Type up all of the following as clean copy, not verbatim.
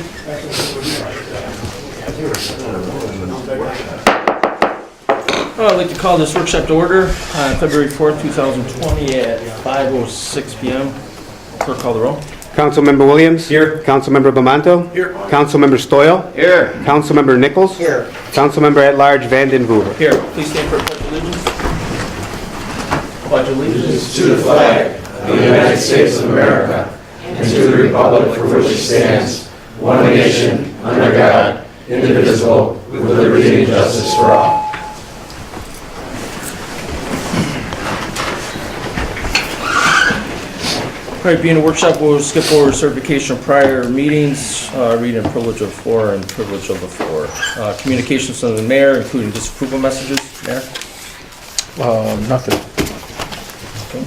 Patrick. I'd like to call this workshop to order on February 4th, 2020 at 5:06 p.m. Clerk, call the roll. Councilmember Williams? Here. Councilmember Bamanto? Here. Councilmember Stoyl? Here. Councilmember Nichols? Here. Councilmember at Large Vanden Heuvel? Here. Please stand for pledge allegiance. Pledge allegiance To the flag of the United States of America and to the republic for which it stands, one nation, under God, indivisible, with liberty and justice for all. All right, being a workshop, we'll skip over certification of prior meetings, reading and privilege of the floor and privilege of the floor. Communications from the mayor, including disapproval messages. Mayor? Nothing. Okay.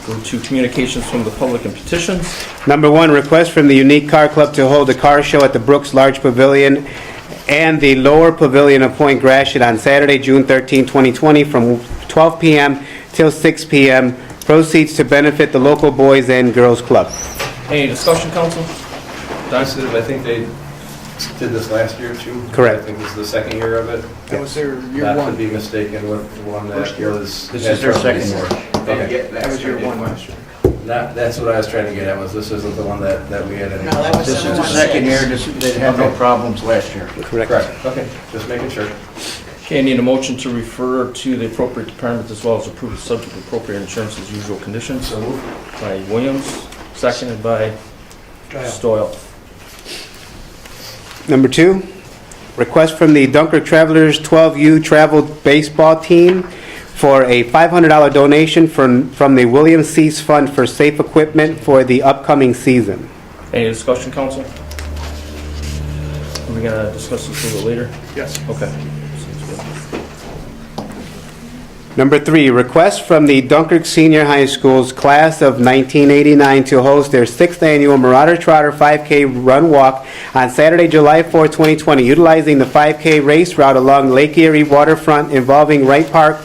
Go to communications from the public and petitions. Number 1, request from the Unique Car Club to hold a car show at the Brooks Large Pavilion and the Lower Pavilion of Point Gratiot on Saturday, June 13, 2020 from 12 p.m. till 6 p.m. Proceeds to benefit the local Boys and Girls Club. Any discussion, council? I think they did this last year too. Correct. I think this is the second year of it. That was their year Not one. to be mistaken with the one that was. This is their second year. Okay. That was year one last year. That's what I was trying to get at, was this isn't the one that we had any. This is the second year. They had no problems last year. Correct. Correct, okay, just making sure. Okay, I need a motion to refer to the appropriate department as well as approve the subject of appropriate insurance as usual conditions. So moved. By Williams, seconded by Stoyl. Number 2, request from the Dunkirk Travelers 12U travel baseball team for a $500 donation from the William Cease Fund for safe equipment for the upcoming season. Any discussion, council? Are we gonna discuss this a little bit later? Yes. Okay. Sounds good. Number 3, request from the Dunkirk Senior High School's class of 1989 to host their 6th annual Marauder Trotter 5K Run Walk on Saturday, July 4, 2020, utilizing the 5K race route along Lake Erie waterfront involving Wright Park,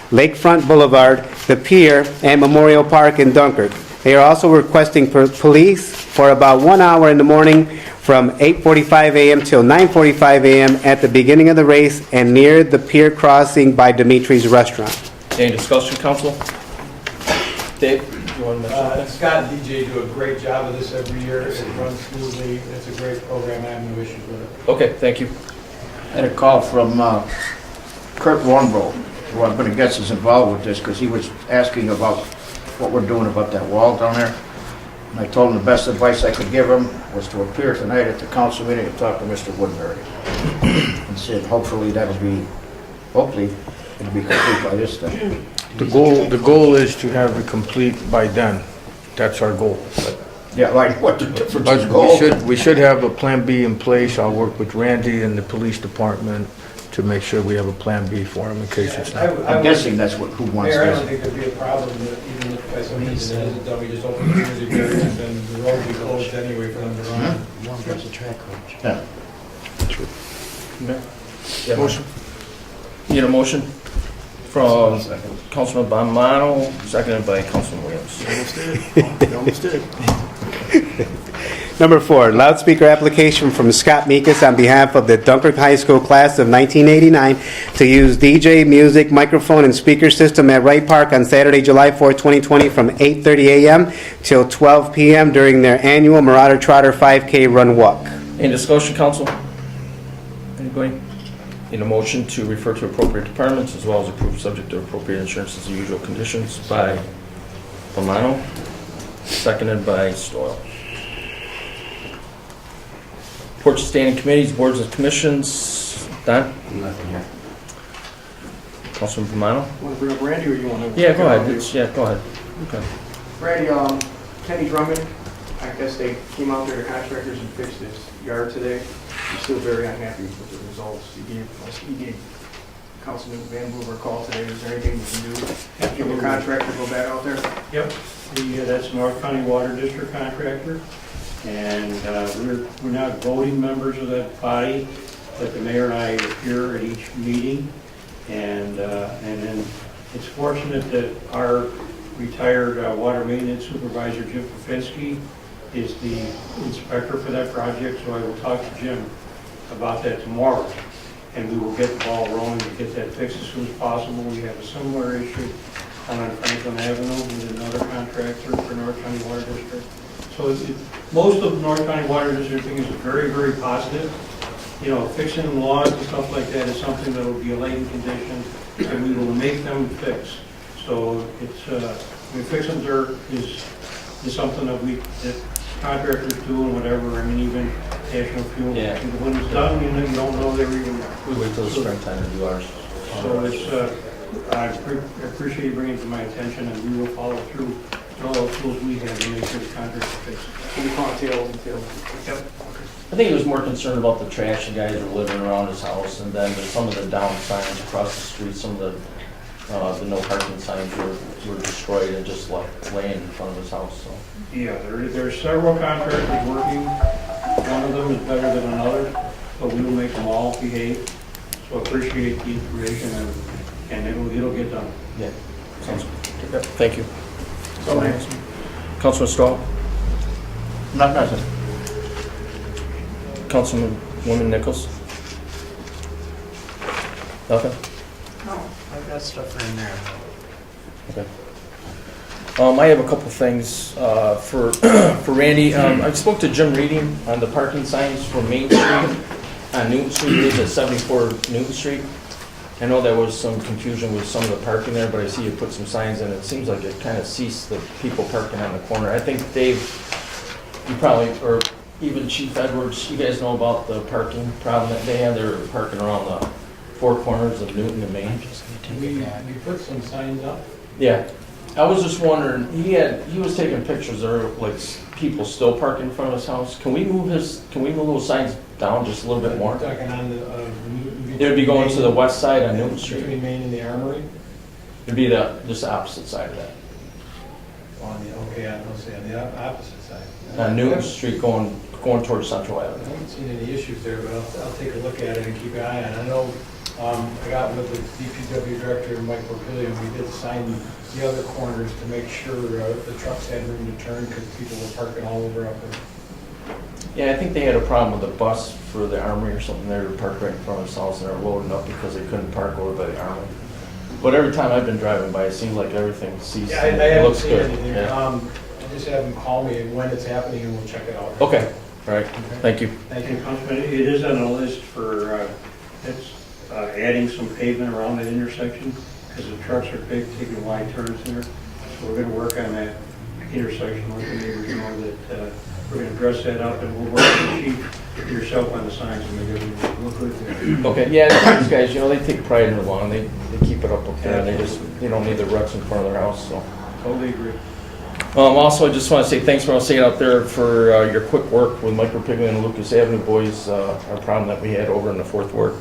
Lakefront Boulevard, the Pier, and Memorial Park in Dunkirk. They are also requesting police for about 1 hour in the morning from 8:45 a.m. till 9:45 a.m. at the beginning of the race and near the pier crossing by Dimitri's Restaurant. Any discussion, council? Dave, you want to mention that? Scott and DJ do a great job of this every year. It runs smoothly. It's a great program. I have no issues with it. Okay, thank you. I had a call from Kurt Warnbro, who I'm going to guess is involved with this, because he was asking about what we're doing about that wall down there. And I told him the best advice I could give him was to appear tonight at the council meeting and talk to Mr. Woodbury. And said, hopefully it'll be complete by this time. The goal is to have it complete by then. That's our goal. Yeah, like what the difference But is goal. we should have a plan B in place. I'll work with Randy and the police department to make sure we have a plan B for him in case it's not. I'm guessing that's who wants Mayor, I don't this. think there'd be a problem that even if by some reason it isn't done, we just open the community barrier and then the road will be closed anyway for them to run. Yeah. Yeah. Motion. Need a motion from Councilman Bamanto, seconded by Councilman Williams. Almost did. Number 4, loudspeaker application from Scott Meekus on behalf of the Dunkirk High School class of 1989 to use DJ music, microphone, and speaker system at Wright Park on Saturday, July 4, 2020 from 8:30 a.m. till 12 p.m. during their annual Marauder Trotter 5K Run Walk. Any discussion, council? Anybody? Need a motion to refer to appropriate departments as well as approve subject to appropriate insurance as the usual conditions by Bamanto, seconded by Stoyl. Reports to standing committees, boards, and commissions. Don? Nothing here. Councilman Bamanto? Want to bring up Randy, or you want to? Yeah, go ahead. Go ahead. Okay. Randy, Kenny Drummond, I guess they came out there, the contractors, and fixed his yard today. He's still very unhappy with the results. He gave Councilman Van Boover a call today. Is there anything we can do? Give a contractor go back out there? Yep, that's North County Water District contractor, and we're not voting members of that body, but the mayor and I appear at each meeting, and then it's fortunate that our retired water maintenance supervisor, Jim Popinski, is the inspector for that project, so I will talk to Jim about that tomorrow. And we will get the ball rolling to get that fixed as soon as possible. We have a similar issue on Franklin Avenue with another contractor for North County Water District. So most of North County Water District thing is very, very positive. You know, fixing lawns and stuff like that is something that will be a latent condition, and we will make them fix. So it's, fixing dirt is something that contractors do and whatever. I mean, even National Fuel. Yeah. When it's done, you don't know they were even there. We wait till the springtime to do ours. So it's, I appreciate you bringing it to my attention, and we will follow through with all the tools we have to make sure the contractor fixes. We call it tail. Yep. I think he was more concerned about the trash the guys were living around his house, and then there's some of the down signs across the street, some of the no parking signs were destroyed and just left laying in front of his house, so. Yeah, there are several contractors working. One of them is better than another, but we will make them all behave. So I appreciate the information, and it'll get done. Yeah, sounds good. Yep, thank you. Thanks. Councilman Stahl? Nothing. Councilwoman Nichols? Nothing? No, I've got stuff in there. Okay. I have a couple things for for Randy. I spoke to Jim Reading on the parking signs for Main Street on Newton Street. He lives at 74 Newton Street. I know there was some confusion with some of the parking there, but I see you put some signs in. It seems like it kind of ceased the people parking on the corner. I think Dave, you probably, or even Chief Edwards, you guys know about the parking problem that they have. They're parking around the four corners of Newton and Main. We put some signs up. Yeah. I was just wondering, he was taking pictures there of like people still parked in front of his house. Can we move those signs down just a little bit more? Talking on the, It would be going to the west side on Newton Street. between Main and the Armory. It'd be just the opposite side of that. On the opposite side. On Newton Street going towards Central I Avenue. haven't seen any issues there, but I'll take a look at it and keep an eye on it. I know, I got with the DPW director, Mike Porpilio, and we did sign the other corners to make sure the trucks had room to turn because people were parking all over up there. Yeah, I think they had a problem with the bus for the Armory or something. They were parked right in front of his house and they're loading up because they couldn't park over by the Armory. But every time I've been driving by, it seems like everything sees, Yeah, I it haven't looks seen good. anything. Yeah. I just have them call me when it's happening and we'll check it out. Okay, all right, thank you. Thank you. And Councilman, it is on the list for, adding some pavement around that intersection, because the trucks are big, taking wide turns there. So we're gonna work on that intersection, let the neighbors know that, we're gonna dress that up, and we'll work with the chief, yourself on the signs, and make everything look good there. Okay, yeah, these guys, they take pride in their lawn. They keep it up there and they don't need the ruts in front of their house, so. Totally agree. Also, I just want to say thanks for all saying out there for your quick work with Mike Porpilio and Lucas Avenue boys, our problem that we had over in the Fourth Ward.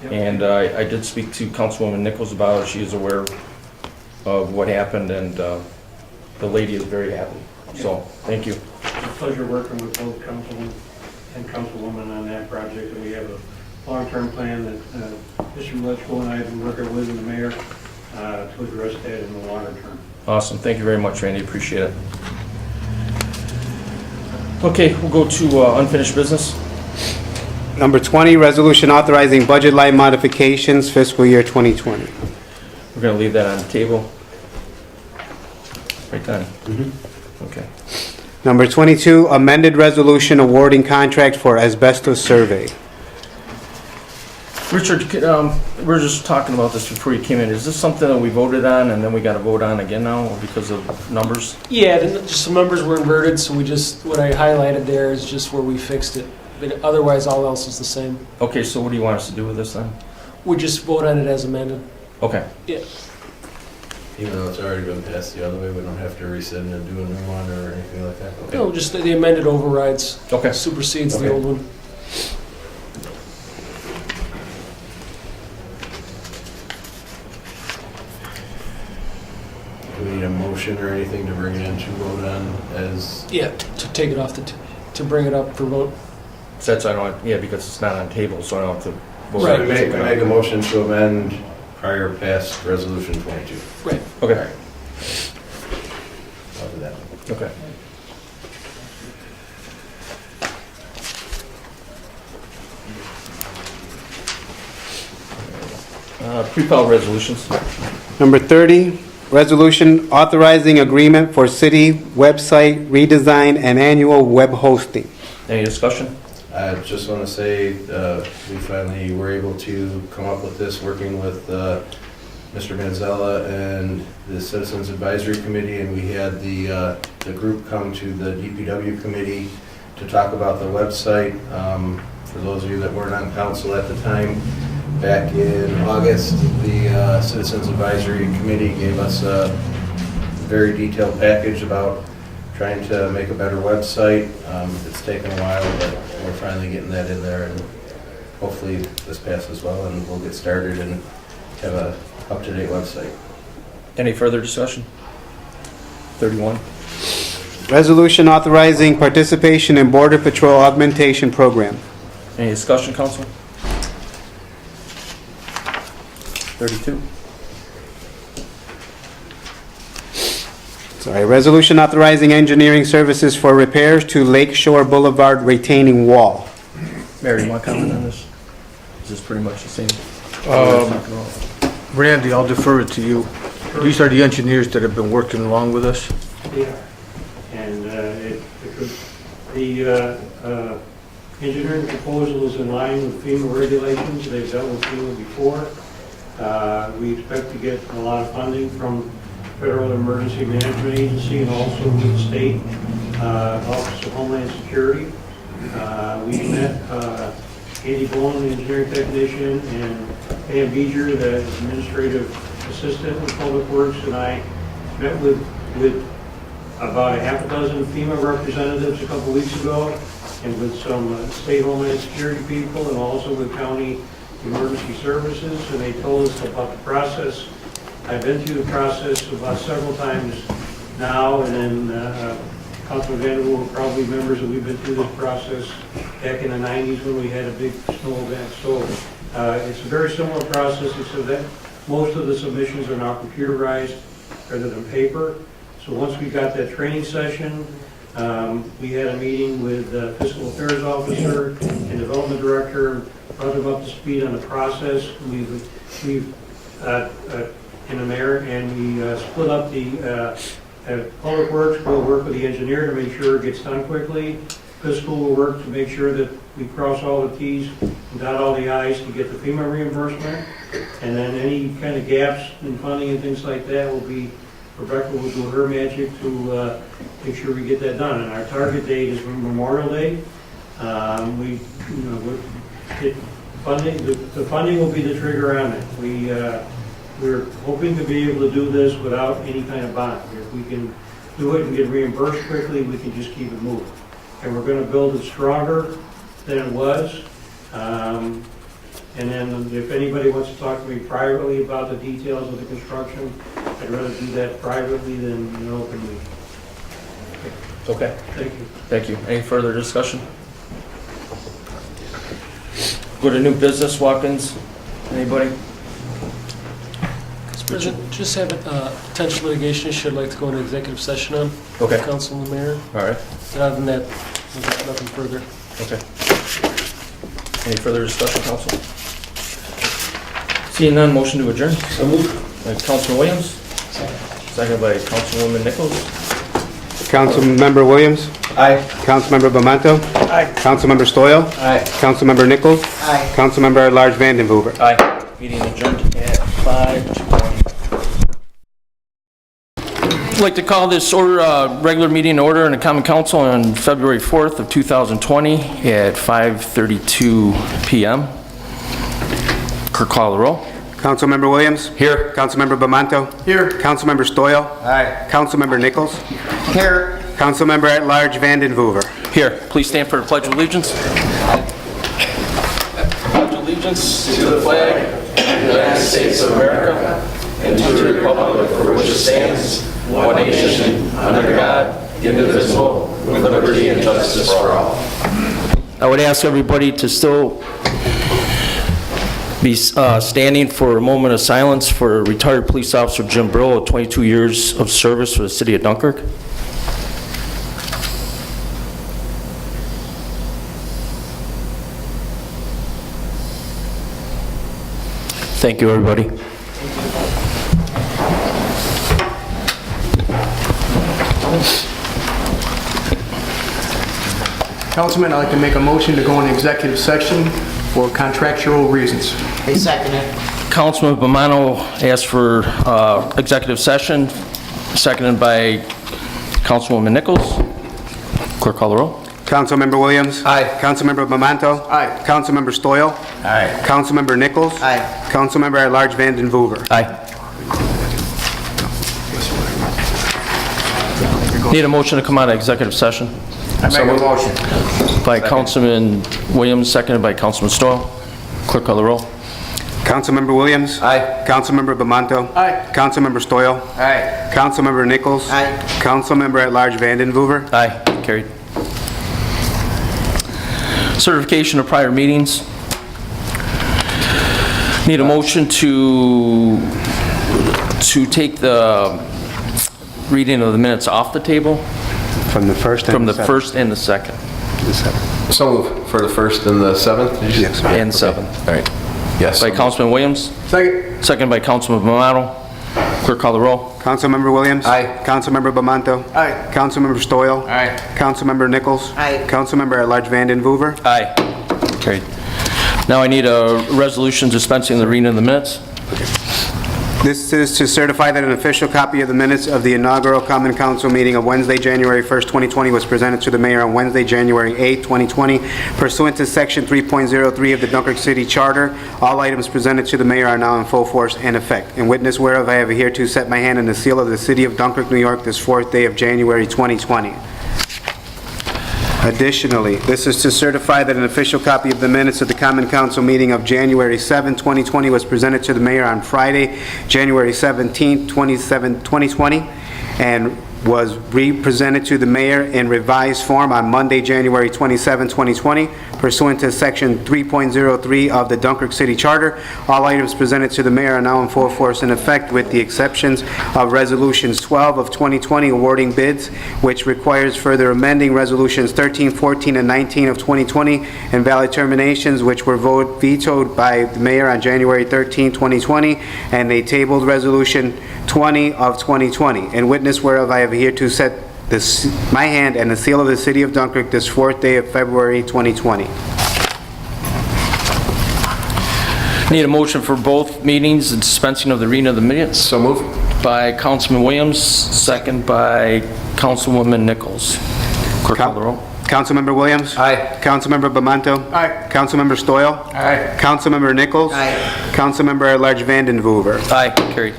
Yep. And I did speak to Councilwoman Nichols about it. She is aware of what happened, and the lady is very happy. So, thank you. It's a pleasure working with both councilmen and councilwoman on that project, and we have a long-term plan that Mr. Letchko and I have been working with the mayor to address that in the longer term. Awesome. Thank you very much, Randy. Appreciate it. Okay, we'll go to unfinished business. Number 20, resolution authorizing budget line modifications fiscal year 2020. We're going to leave that on the table. Right, Donnie? Okay. Number 22, amended resolution awarding contract for asbestos survey. Richard, we were just talking about this before you came in. Is this something that we voted on and then we got to vote on again now because of numbers? Yeah, just some numbers were inverted, so we just, what I highlighted there is just where we fixed it. But otherwise, all else is the same. Okay, so what do you want us to do with this then? We just vote on it as amended. Okay. Yeah. Even though it's already been passed the other way, we don't have to rescind and do a new one or anything like that? Okay. No, just the amended overrides. Okay. Supersedes Okay. the old one. Do we need a motion or anything to bring it in to vote on as? Yeah, to take it off to bring it up for vote. So that's, I don't, yeah, because it's not on table, so I don't have to vote. Right. on it. Make a motion to amend prior passed resolution 22. Right. Okay. I'll do that. Okay. Pre-file resolutions. Number 30, resolution authorizing agreement for city website redesign and annual web hosting. Any discussion? I just want to say, we finally were able to come up with this, working with Mr. Manzella and the Citizens Advisory Committee, and we had the group come to the DPW committee to talk about the website. For those of you that weren't on council at the time, back in August, the Citizens Advisory Committee gave us a very detailed package about trying to make a better website. It's taken a while, but we're finally getting that in there, and hopefully this passes well, and we'll get started and have a up-to-date website. Any further discussion? 31. Resolution authorizing participation in Border Patrol Augmentation Program. Any discussion, council? 32. Sorry, resolution authorizing engineering services for repairs to Lake Shore Boulevard retaining wall. Mary, you want to comment on this? Is this pretty much the same? Randy, I'll defer it to you. These are the engineers that have been working along with us. Yeah. And the engineering proposal is in line with FEMA regulations. They've dealt with FEMA before. We expect to get a lot of funding from Federal Emergency Management Agency and also with the State Office of Homeland Security. We met Andy Bowen, the engineering technician, and Pam Beeger, the administrative assistant in Public Works, and I met with about a half a dozen FEMA representatives a couple weeks ago, and with some State Homeland Security people, and also with County Emergency Services, and they told us about the process. I've been through the process about several times now, and then Councilman Vanderbilt were probably members that we've been through this process back in the 90s when we had a big snow event. So it's a very similar process, except that most of the submissions are now computerized rather than paper. So once we got that training session, we had a meeting with the Fiscal Affairs Officer and Development Director, brought them up to speed on the process. We've in the mayor, and we split up the Public Works will work with the engineer to make sure it gets done quickly. Fiscal will work to make sure that we cross all the T's and dot all the I's to get the FEMA reimbursement. And then any kind of gaps in funding and things like that will be, Rebecca will do her magic to make sure we get that done. And our target date is Memorial Day. The funding will be the trigger on it. We're hoping to be able to do this without any kind of bond. If we can do it and get reimbursed quickly, we can just keep it moving. And we're going to build it stronger than it was. And then if anybody wants to talk to me privately about the details of the construction, I'd rather do that privately than openly. Okay. Thank you. Thank you. Any further discussion? Go to new business walk-ins. Anybody? President, just have potential litigation issue I'd like to go into executive session on. Okay. Council and the mayor. All right. And other than that, I've got nothing further. Okay. Any further discussion, council? Seeing none, motion to adjourn. So moved. By Councilman Williams. Second by Councilwoman Nichols. Councilmember Williams? Aye. Councilmember Bamanto? Aye. Councilmember Stoyl? Aye. Councilmember Nichols? Aye. Councilmember at-large Vandenhoover? Aye. Meeting adjourned at 5:20. I'd like to call this regular meeting in order in the Common Council on February 4th of 2020 at 5:32 p.m. Clerk, call the roll. Councilmember Williams? Here. Councilmember Bamanto? Here. Councilmember Stoyl? Aye. Councilmember Nichols? Here. Councilmember at-large Vandenhoover? Here. Please stand for the Pledge of Allegiance. Pledge allegiance to the flag of the United States of America and to the republic for which it stands, one nation, under God, indivisible, with liberty and justice for all. I would ask everybody to still be standing for a moment of silence for retired police officer Jim Brill, 22 years of service for the city of Dunkirk. Thank you, everybody. Councilman, I'd like to make a motion to go into executive section for contractual reasons. Councilman Bomano asked for executive session, seconded by Councilwoman Nichols. Clerk, call the roll. Councilmember Williams. Aye. Councilmember Bamanto. Aye. Councilmember Stoyl. Aye. Councilmember Nichols. Aye. Councilmember at Large Vanden Heuver. Aye. Need a motion to come out of executive session I make a motion. by Councilman Williams, seconded by Councilman Stoyl. Clerk, call the roll. Councilmember Williams. Aye. Councilmember Bamanto. Aye. Councilmember Stoyl. Aye. Councilmember Nichols. Aye. Councilmember at Large Vanden Heuver. Aye. Carried. Certification of prior meetings. Need a motion to take the reading of the minutes off the table From the first and from the seventh. first and the second The seventh. So move for the 1st and the 7th? Did you- Yes, sir. and seventh. All right. Yes. By Councilman Williams, Second. second by Councilman Bomano. Clerk, call the roll. Councilmember Williams. Aye. Councilmember Bamanto. Aye. Councilmember Stoyl. Aye. Councilmember Nichols. Aye. Councilmember at Large Vanden Heuver. Aye. Carried. Now I need a resolution dispensing the reading of the minutes. This is to certify that an official copy of the minutes of the inaugural Common Council meeting of Wednesday, January 1st, 2020 was presented to the mayor on Wednesday, January 8th, 2020. Pursuant to Section 3.03 of the Dunkirk City Charter, all items presented to the mayor are now in full force and effect. In witness whereof, I have hereto set my hand in the seal of the city of Dunkirk, New York, this 4th day of January 2020. Additionally, this is to certify that an official copy of the minutes of the Common Council meeting of January 7, 2020 was presented to the mayor on Friday, January 17, 2020, and was re-presented to the mayor in revised form on Monday, January 27, 2020. Pursuant to Section 3.03 of the Dunkirk City Charter, all items presented to the mayor are now in full force and effect, with the exceptions of Resolutions 12 of 2020 awarding bids, which requires further amending Resolutions 13, 14, and 19 of 2020, and valid terminations, which were vetoed by the mayor on January 13, 2020, and a tabled Resolution 20 of 2020. In witness whereof, I have hereto set my hand and the seal of the city of Dunkirk this 4th day of February 2020. Need a motion for both meetings and dispensing of the reading of the minutes. So move. By Councilman Williams, second by Councilwoman Nichols. Clerk, call the roll. Councilmember Williams. Aye. Councilmember Bamanto. Aye. Councilmember Stoyl. Aye. Councilmember Nichols. Aye. Councilmember at Large Vanden Heuver. Aye, carried.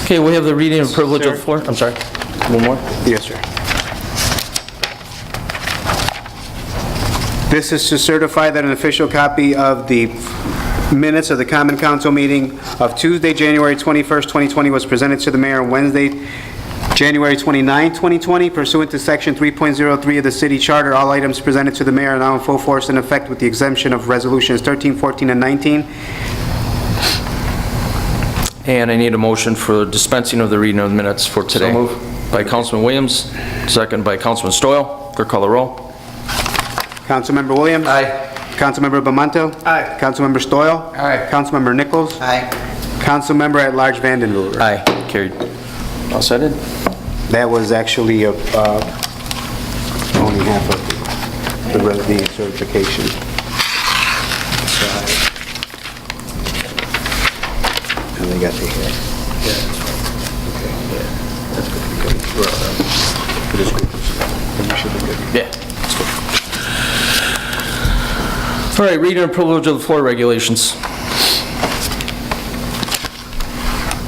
Okay, we have the reading and privilege of the floor. I'm sorry. One more? Yes, sir. This is to certify that an official copy of the minutes of the Common Council meeting of Tuesday, January 21st, 2020 was presented to the mayor on Wednesday, January 29, 2020. Pursuant to Section 3.03 of the City Charter, all items presented to the mayor are now in full force and effect, with the exemption of Resolutions 13, 14, and 19. And I need a motion for dispensing of the reading of the minutes for today. So move. By Councilman Williams, second by Councilman Stoyl. Clerk, call the roll. Councilmember Williams. Aye. Councilmember Bamanto. Aye. Councilmember Stoyl. Aye. Councilmember Nichols. Aye. Councilmember at Large Vanden Heuver. Aye, carried. All set in? That was actually only half of the certification. And they got the hair. Yeah. Let's go. All right, reading and privilege of the floor regulations.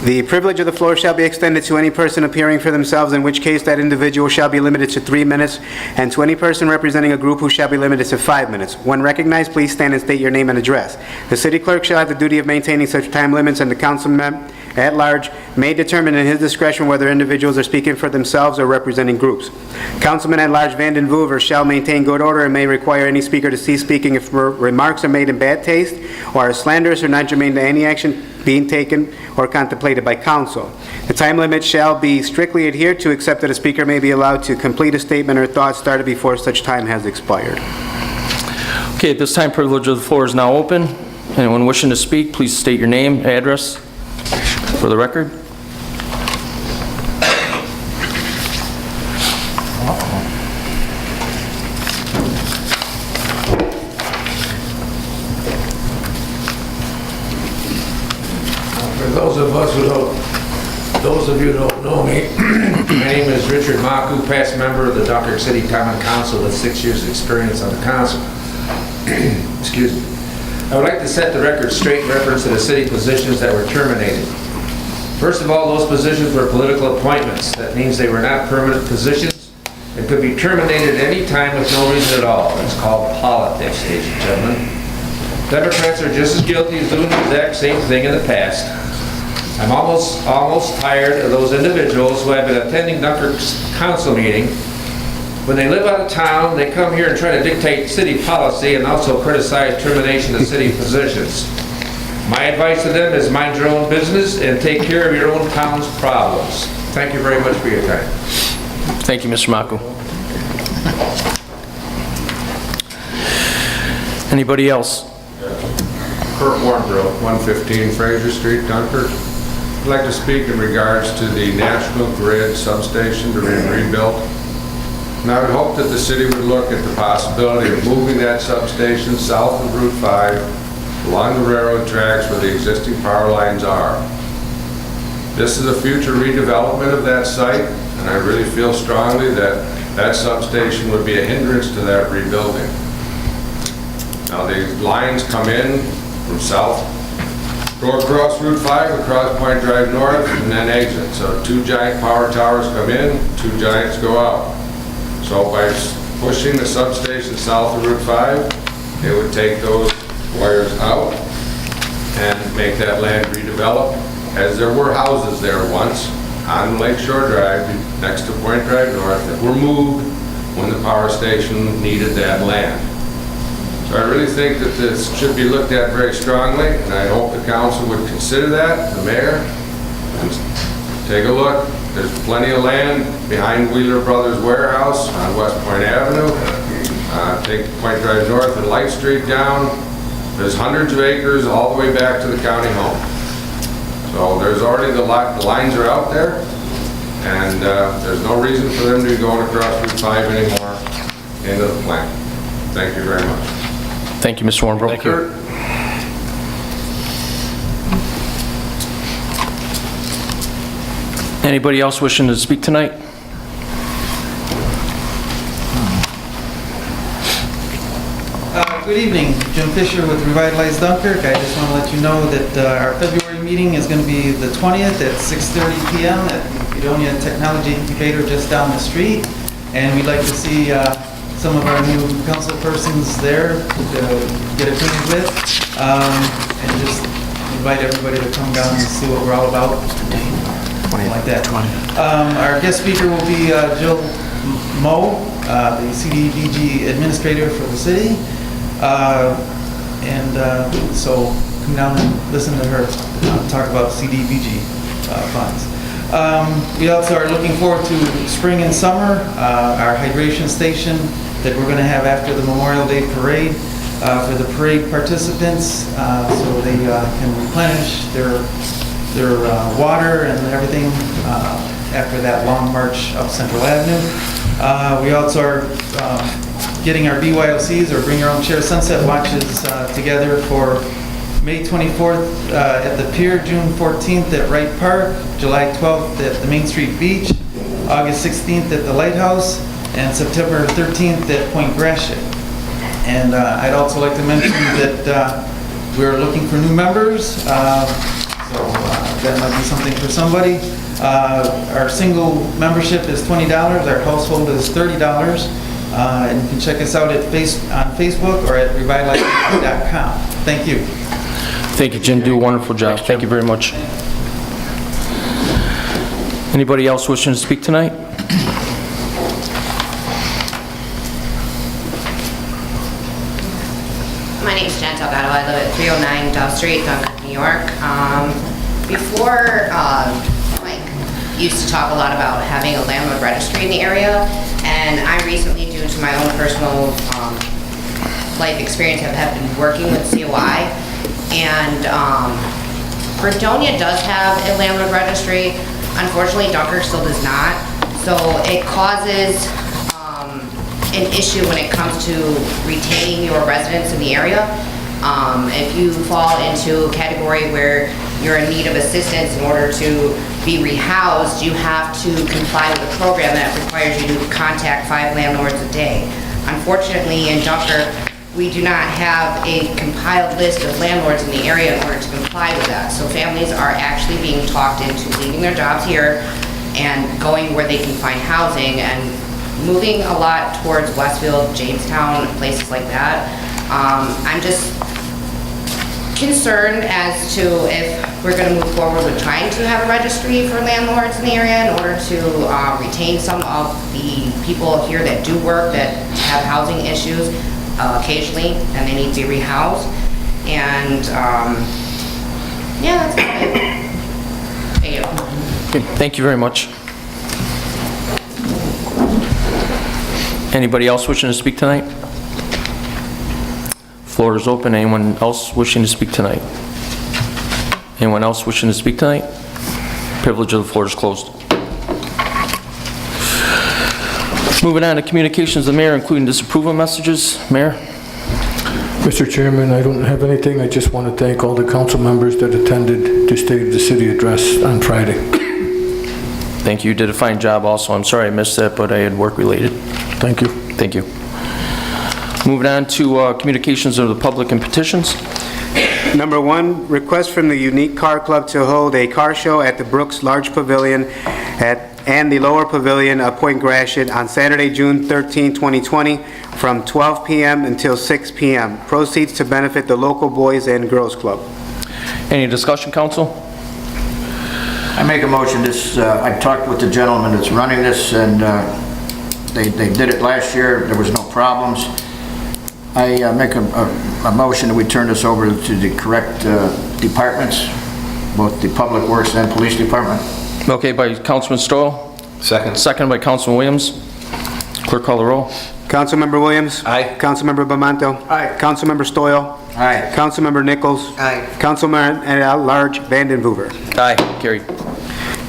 The privilege of the floor shall be extended to any person appearing for themselves, in which case that individual shall be limited to 3 minutes, and to any person representing a group who shall be limited to 5 minutes. When recognized, please stand and state your name and address. The city clerk shall have the duty of maintaining such time limits, and the councilman at large may determine in his discretion whether individuals are speaking for themselves or representing groups. Councilman at large Vanden Heuver shall maintain good order and may require any speaker to cease speaking if remarks are made in bad taste or are slanderous or not germane to any action being taken or contemplated by council. The time limit shall be strictly adhered to, except that a speaker may be allowed to complete a statement or thought started before such time has expired. Okay, at this time, privilege of the floor is now open. Anyone wishing to speak, please state your name, address for the record. For those of you who don't know me, my name is Richard Maku, past member of the Dunkirk City Common Council with 6 years' experience on the council. Excuse me. I would like to set the record straight in reference to the city positions that were terminated. First of all, those positions were political appointments. That means they were not permanent positions and could be terminated at any time with no reason at all. It's called politics, ladies and gentlemen. Democrats are just as guilty of doing the exact same thing in the past. I'm almost tired of those individuals who have been attending Dunkirk's council meeting. When they live out of town, they come here and try to dictate city policy and also criticize termination of city positions. My advice to them is mind your own business and take care of your own town's problems. Thank you very much for your time. Thank you, Mr. Maku. Anybody else? Kurt Warnbro, 115 Fraser Street, Dunkirk. I'd like to speak in regards to the National Grid substation to be rebuilt. And I would hope that the city would look at the possibility of moving that substation south of Route 5 along the railroad tracks where the existing power lines are. This is a future redevelopment of that site, and I really feel strongly that that substation would be a hindrance to that rebuilding. Now, the lines come in from south, go across Route 5, across Point Drive North, and then exit. So 2 giant power towers come in, 2 giants go out. So by pushing the substation south of Route 5, it would take those wires out and make that land redeveloped, as there were houses there once on Lakeshore Drive next to Point Drive North that were moved when the power station needed that land. So I really think that this should be looked at very strongly, and I hope the council would consider that, the mayor, and take a look. There's plenty of land behind Wheeler Brothers Warehouse on West Point Avenue. Take Point Drive North and Light Street down. There's hundreds of acres all the way back to the county home. So there's already the lines are out there, and there's no reason for them to be going across Route 5 anymore into the plant. Thank you very much. Thank you, Mr. Warnbro. Thank you. Anybody else wishing to speak tonight? Good evening, Jim Fisher with Revitalize Dunkirk. I just want to let you know that our February meeting is going to be the 20th at 6:30 p.m. at the Fredonia Technology Incubator just down the street. And we'd like to see some of our new council persons there to get acquainted with. And just invite everybody to come down and see what we're all about. Something like that. Our guest speaker will be Jill Moe, the CDBG administrator for the city. So come down and listen to her talk about CDBG funds. We also are looking forward to spring and summer, our hydration station that we're going to have after the Memorial Day parade for the parade participants, so they can replenish their water and everything after that long march up Central Avenue. We also are getting our BYOCs, or Bring Your Own Chair Sunset Watches, together for May 24th at the Pier, June 14th at Wright Park, July 12th at the Main Street Beach, August 16th at the Lighthouse, and September 13th at Point Gratiot. And I'd also like to mention that we're looking for new members, so that might be something for somebody. Our single membership is $20, our household is $30. And you can check us out at on Facebook or at revitalize.com. Thank you. Thank you, Jim. Do a wonderful job. Thank you very much. Anybody else wishing to speak tonight? My name is Jen Delgado. I live at 309 Dove Street, Dunkirk, New York. Before, Mike used to talk a lot about having a landlord registry in the area, and I recently, due to my own personal life experience, have been working with COI, And Fredonia does have a landlord registry. Unfortunately, Dunkirk still does not. So it causes an issue when it comes to retaining your residents in the area. If you fall into a category where you're in need of assistance in order to be rehoused, you have to comply with a program that requires you to contact 5 landlords a day. Unfortunately, in Dunkirk, we do not have a compiled list of landlords in the area in order to comply with that. So families are actually being talked into leaving their jobs here and going where they can find housing and moving a lot towards Westfield, Jamestown, places like that. I'm just concerned as to if we're going to move forward with trying to have a registry for landlords in the area in order to retain some of the people here that do work, that have housing issues occasionally, and they need to be rehoused. And yeah, that's about it. Thank you. Okay, thank you very much. Anybody else wishing to speak tonight? Floor is open. Anyone else wishing to speak tonight? Anyone else wishing to speak tonight? Privilege of the floor is closed. Moving on to communications of the mayor, including disapproval messages. Mayor? Mr. Chairman, I don't have anything. I just want to thank all the council members that attended the State of the City address on Friday. Thank you. You did a fine job also. I'm sorry I missed that, but I had work related. Thank you. Thank you. Moving on to communications of the public and petitions. Number 1, request from the Unique Car Club to hold a car show at the Brooks Large Pavilion and the Lower Pavilion of Point Gratiot on Saturday, June 13, 2020, from 12 p.m. until 6 p.m. Proceeds to benefit the local Boys and Girls Club. Any discussion, council? I make a motion, I talked with the gentleman that's running this, and they did it last year, there was no problems. I make a motion that we turn this over to the correct departments, both the Public Works and Police Department. Okay, by Councilman Stoyl. Second. Second by Councilman Williams. Clerk call the roll. Councilmember Williams? Aye. Councilmember Bamanto? Aye. Councilmember Stoyl? Aye. Councilmember Nichols? Aye. Councilman at Large Vandenhoover. Aye, carried.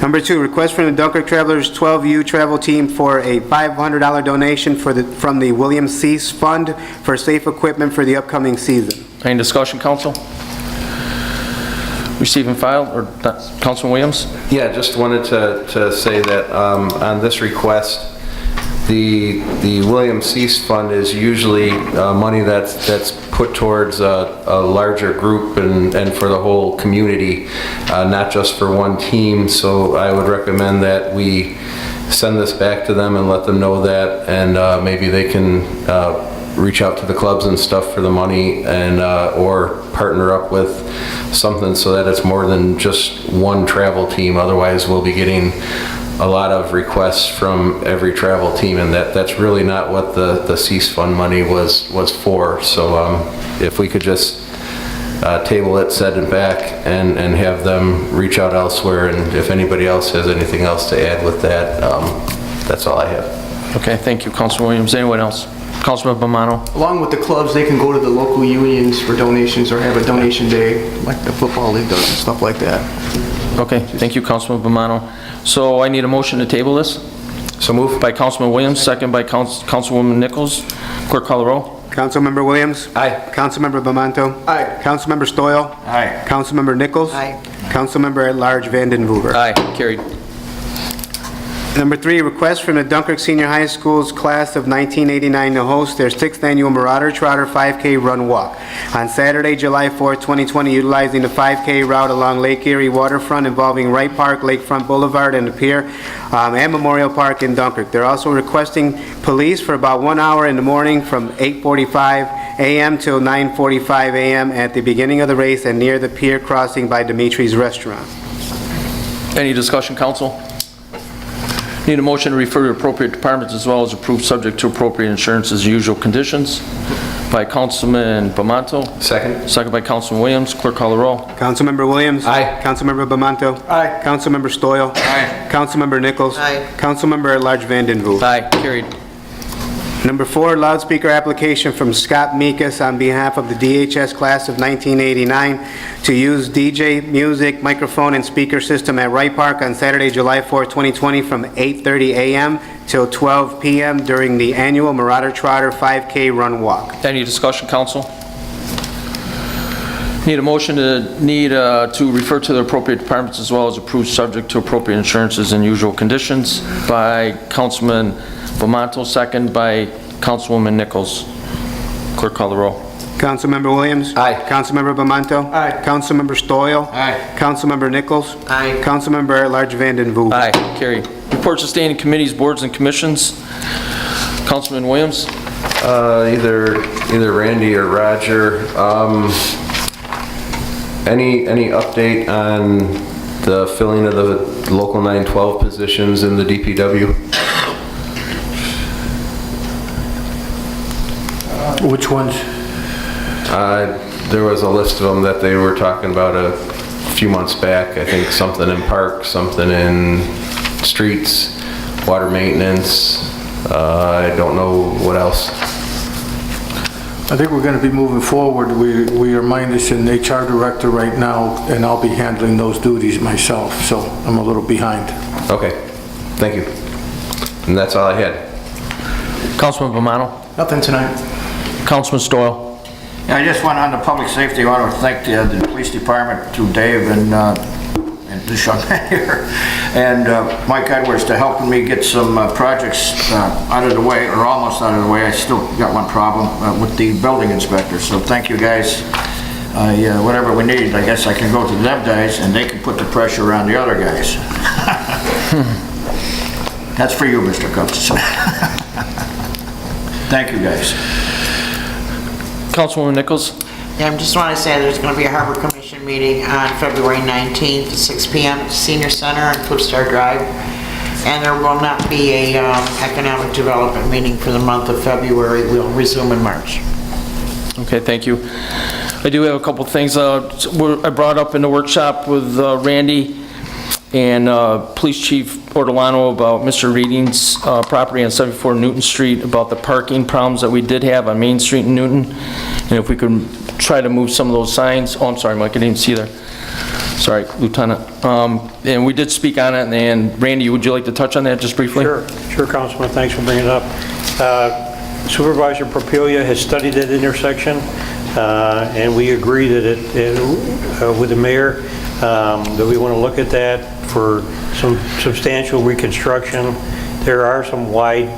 Number 2, request from the Dunkirk Travelers 12U travel team for a $500 donation from the William Cease Fund for safe equipment for the upcoming season. Any discussion, council? Receive and file, or Councilman Williams? Yeah, just wanted to say that on this request, the William Cease Fund is usually money that's put towards a larger group and for the whole community, not just for one team. So I would recommend that we send this back to them and let them know that, and maybe they can reach out to the clubs and stuff for the money, and or partner up with something so that it's more than just one travel team. Otherwise, we'll be getting a lot of requests from every travel team, and that's really not what the Cease Fund money was for. So if we could just table it, send it back, and have them reach out elsewhere, and if anybody else has anything else to add with that, that's all I have. Okay, thank you, Councilman Williams. Anyone else? Councilman Bomano? Along with the clubs, they can go to the local unions for donations or have a donation day, like the football league does and stuff like that. Okay, thank you, Councilman Bomano. So I need a motion to table this. So moved by Councilman Williams, second by Councilwoman Nichols. Clerk call the roll. Councilmember Williams? Aye. Councilmember Bamanto? Aye. Councilmember Stoyl? Aye. Councilmember Nichols? Aye. Councilmember at Large Vandenhoover. Aye, carried. Number 3, request from the Dunkirk Senior High School's class of 1989 to host their 6th annual Marauder Trotter 5K Run Walk on Saturday, July 4, 2020, utilizing the 5K route along Lake Erie waterfront involving Wright Park, Lakefront Boulevard, and the Pier, and Memorial Park in Dunkirk. They're also requesting police for about 1 hour in the morning from 8:45 a.m. till 9:45 a.m. at the beginning of the race and near the Pier crossing by Dimitri's Restaurant. Any discussion, council? Need a motion to refer to appropriate departments as well as approve subject to appropriate insurance as usual conditions by Councilman Bamanto. Second. Second by Councilman Williams. Clerk call the roll. Councilmember Williams? Aye. Councilmember Bamanto? Aye. Councilmember Stoyl? Aye. Councilmember Nichols? Aye. Councilmember at Large Vandenhoover. Aye, carried. Number 4, loudspeaker application from Scott Mikas on behalf of the DHS class of 1989 to use DJ music, microphone, and speaker system at Wright Park on Saturday, July 4, 2020 from 8:30 a.m. till 12 p.m. during the annual Marauder Trotter 5K Run Walk. Any discussion, council? Need a motion to refer to the appropriate departments as well as approve subject to appropriate insurances and usual conditions by Councilman Bomato, second by Councilwoman Nichols. Clerk, call the roll. Councilmember Williams? Aye. Councilmember Bamanto? Aye. Councilmember Stoyl? Aye. Councilmember Nichols? Aye. Councilmember at-large Vanden Voogd? Aye, carried. Reports of standing committees, boards, and commissions. Councilman Williams? Either Randy or Roger. Any update on the filling of the local 912 positions in the DPW? Which ones? There was a list of them that they were talking about a few months back. I think something in parks, something in streets, water maintenance. I don't know what else. I think we're going to be moving forward. We are minus an HR director right now, and I'll be handling those duties myself, so I'm a little behind. Okay, thank you. And that's all I had. Councilman Bomano? Nothing tonight. Councilman Stoyl? Yeah, I just went on the public safety. I want to thank the police department through Dave and this young man here, and Mike Edwards to helping me get some projects out of the way, or almost out of the way. I still got one problem with the building inspector, so thank you guys. Whatever we need, I guess I can go to them guys and they can put the pressure on the other guys. That's for you, Mr. Cooks. Thank you guys. Councilwoman Nichols? Yeah, I just want to say there's going to be a Harbor Commission meeting on February 19th at 6 p.m. at Senior Center on Cliff Star Drive. And there will not be a economic development meeting for the month of February. We'll resume in March. Okay, thank you. I do have a couple things I brought up in the workshop with Randy and Police Chief Ortolano about Mr. Reading's property on 74 Newton Street, about the parking problems that we did have on Main Street in Newton, and if we could try to move some of those signs. Oh, I'm sorry, Mike, I didn't see there. Sorry, Lieutenant. And we did speak on it, and Randy, would you like to touch on that just briefly? Sure, Councilman, thanks for bringing it up. Supervisor Propelia has studied that intersection, and we agree that with the mayor, that we want to look at that for some substantial reconstruction. There are some wide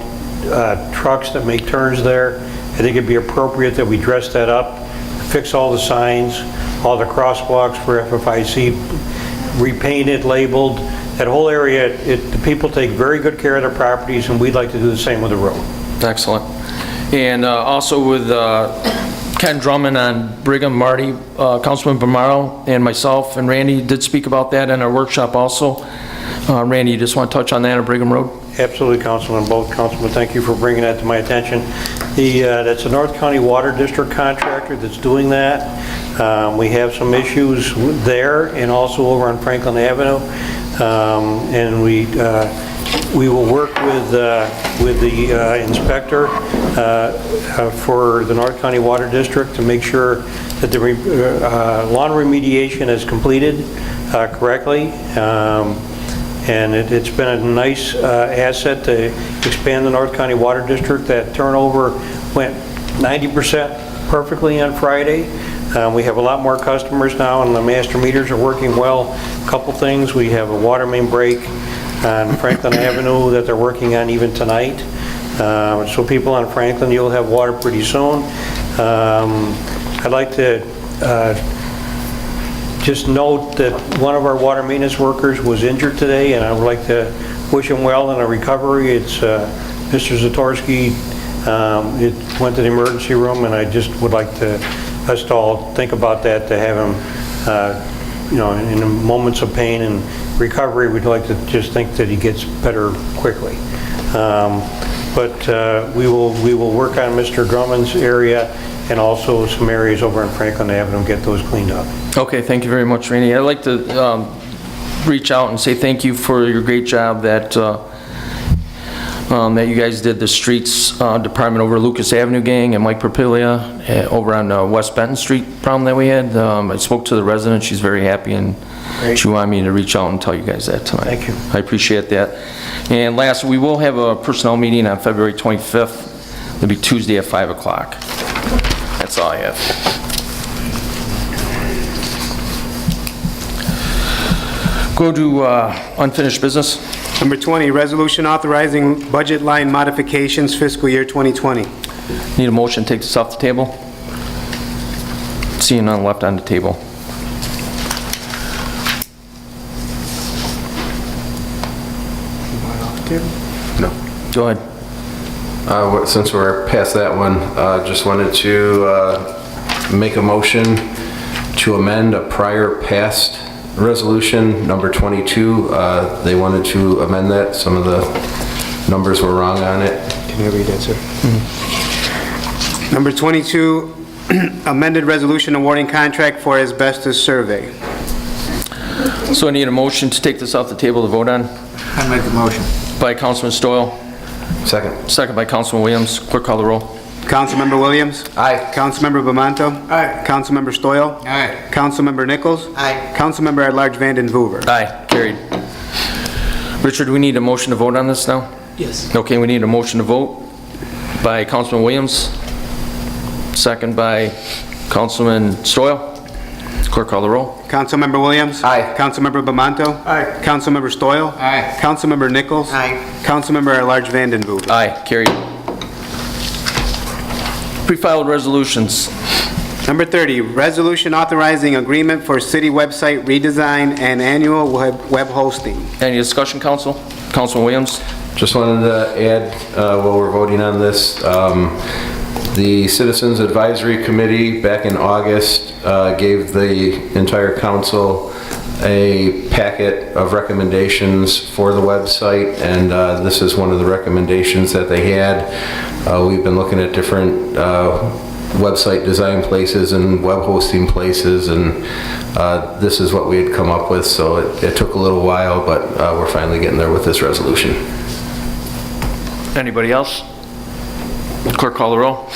trucks that make turns there. I think it'd be appropriate that we dress that up, fix all the signs, all the crosswalks for FFIC, repainted, labeled. That whole area, the people take very good care of their properties, and we'd like to do the same with the road. Excellent. And also with Ken Drummond on Brigham, Marty, Councilman Bomaro, and myself and Randy did speak about that in our workshop also. Randy, you just want to touch on that on Brigham Road? Absolutely, Councilman. Both Councilman, thank you for bringing that to my attention. That's a North County Water District contractor that's doing that. We have some issues there and also over on Franklin Avenue. And we will work with the inspector for the North County Water District to make sure that the lawn remediation is completed correctly. And it's been a nice asset to expand the North County Water District. That turnover went 90% perfectly on Friday. We have a lot more customers now, and the master meters are working well. A couple things, we have a water main break on Franklin Avenue that they're working on even tonight. So people on Franklin, you'll have water pretty soon. I'd like to just note that one of our water maintenance workers was injured today, and I would like to wish him well in a recovery. It's Mr. Zatorsky. It went to the emergency room, and I just would like us to all think about that, to have him, in the moments of pain and recovery, we'd like to just think that he gets better quickly. But we will work on Mr. Drummond's area and also some areas over on Franklin Avenue and get those cleaned up. Okay, thank you very much, Randy. I'd like to reach out and say thank you for your great job that that you guys did the streets department over Lucas Avenue gang and Mike Perpilia over on West Benton Street problem that we had. I spoke to the resident, she's very happy, and she wanted me to reach out and tell you guys that tonight. Thank you. I appreciate that. And last, we will have a personnel meeting on February 25th. It'll be Tuesday at 5 o'clock. That's all I have. Go to unfinished business. Number 20, resolution authorizing budget line modifications fiscal year 2020. Need a motion to take this off the table? Seeing none left on the table. No. Go ahead. Since we're past that one, just wanted to make a motion to amend a prior passed resolution, number 22. They wanted to amend that. Some of the numbers were wrong on it. Can you read that, sir? Number 22, amended resolution awarding contract for asbestos survey. So I need a motion to take this off the table to vote on. I make the motion. By Councilman Stoyl, Second. second by Councilman Williams. Clerk call the roll. Councilmember Williams? Aye. Councilmember Bamanto? Aye. Councilmember Stoyl? Aye. Councilmember Nichols? Aye. Councilmember at-large Vanden Hoover? Aye, carried. Richard, we need a motion to vote on this now? Yes. Okay, we need a motion to vote by Councilman Williams, second by Councilman Stoyl. Clerk call the roll. Councilmember Williams? Aye. Councilmember Bamanto? Aye. Councilmember Stoyl? Aye. Councilmember Nichols? Aye. Councilmember at-large Vanden Hoover? Aye, carried. Pre-filed resolutions. Number 30, resolution authorizing agreement for city website redesign and annual web hosting. Any discussion, Council? Councilman Williams? Just wanted to add, while we're voting on this, the Citizens Advisory Committee back in August gave the entire council a packet of recommendations for the website, and this is one of the recommendations that they had. We've been looking at different website design places and web hosting places, and this is what we had come up with, so it took a little while, but we're finally getting there with this resolution. Anybody else? Clerk call the roll.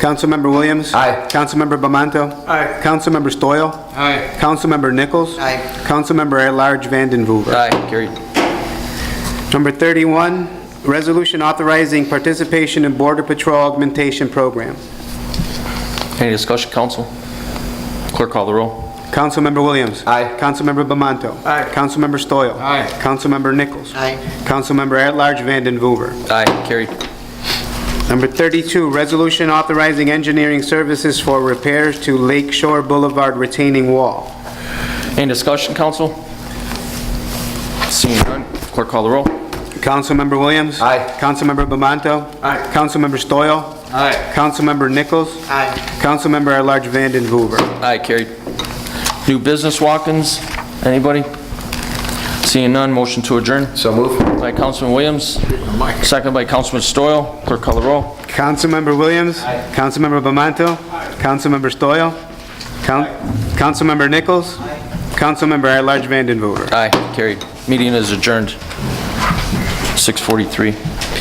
Councilmember Williams? Aye. Councilmember Bamanto? Aye. Councilmember Stoyl? Aye. Councilmember Nichols? Aye. Councilmember at-large Vanden Hoover? Aye, carried. Number 31, resolution authorizing participation in Border Patrol Augmentation Program. Any discussion, Council? Clerk call the roll. Councilmember Williams? Aye. Councilmember Bamanto? Aye. Councilmember Stoyl? Aye. Councilmember Nichols? Aye. Councilmember at-large Vanden Hoover? Aye, carried. Number 32, resolution authorizing engineering services for repairs to Lake Shore Boulevard retaining wall. Any discussion, Council? Seeing none, clerk call the roll. Councilmember Williams? Aye. Councilmember Bamanto? Aye. Councilmember Stoyl? Aye. Councilmember Nichols? Aye. Councilmember at-large Vanden Hoover? Aye, carried. New business walk-ins, anybody? Seeing none, motion to adjourn. So move. By Councilman Williams, second by Councilman Stoyl. Clerk call the roll. Councilmember Williams? Councilmember Bamanto? Councilmember Stoyl? Councilmember Nichols? Councilmember at-large Vanden Hoover? Aye, carried. Meeting is adjourned. 6:43.